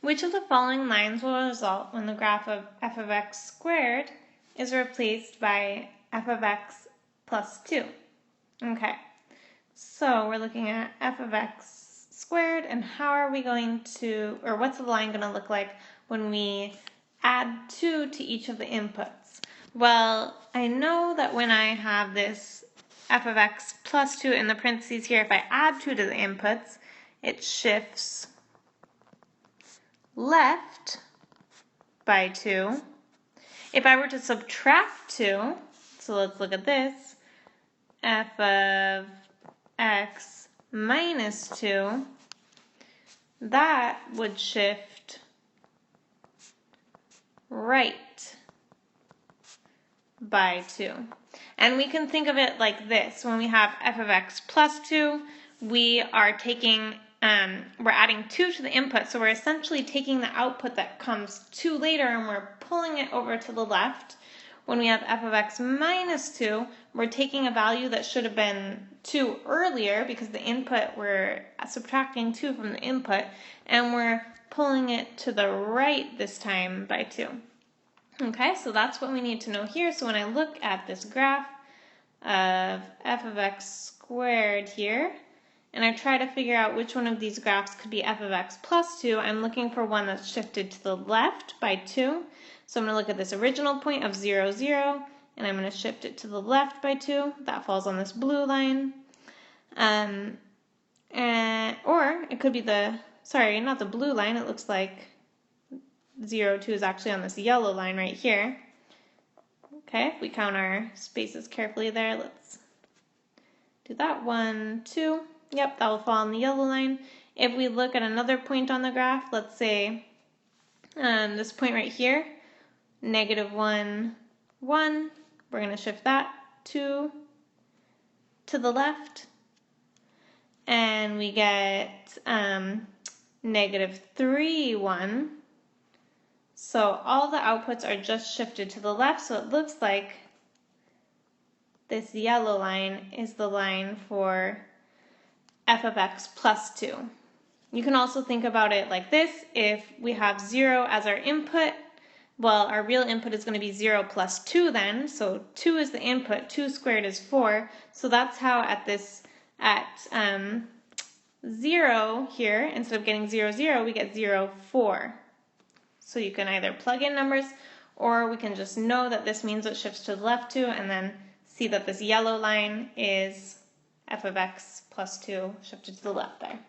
Which of the following lines will result when the graph of f of x squared is replaced by f of x plus 2? Okay, so we're looking at f of x squared, and how are we going to, or what's the line going to look like when we add 2 to each of the inputs? Well, I know that when I have this f of x plus 2 in the parentheses here, if I add 2 to the inputs, it shifts left by 2. If I were to subtract 2, so let's look at this, f of x minus 2, that would shift right by 2. And we can think of it like this. When we have f of x plus 2, we are taking, we're adding 2 to the input, so we're essentially taking the output that comes 2 later and we're pulling it over to the left. When we have f of x minus 2, we're taking a value that should have been 2 earlier because the input, we're subtracting 2 from the input, and we're pulling it to the right this time by 2. Okay, so that's what we need to know here. So when I look at this graph of f of x squared here, and I try to figure out which one of these graphs could be f of x plus 2, I'm looking for one that's shifted to the left by 2. So I'm going to look at this original point of 0, 0, and I'm going to shift it to the left by 2. That falls on this blue line. Or it could be the, sorry, not the blue line, it looks like 0, 2 is actually on this yellow line right here. Okay, if we count our spaces carefully there, let's do that. 1, 2. Yep, that will fall on the yellow line. If we look at another point on the graph, let's say this point right here, -1, 1, we're going to shift that 2 to the left, and we get -3, 1. So all the outputs are just shifted to the left, so it looks like this yellow line is the line for f of x plus 2. You can also think about it like this. If we have 0 as our input, well, our real input is going to be 0 plus 2 then, so 2 is the input, 2 squared is 4, so that's how at 0 here, instead of getting 0, 0, we get 0, 4. So you can either plug in numbers, or we can just know that this means it shifts to the left 2, and then see that this yellow line is f of x plus 2 shifted to the left there.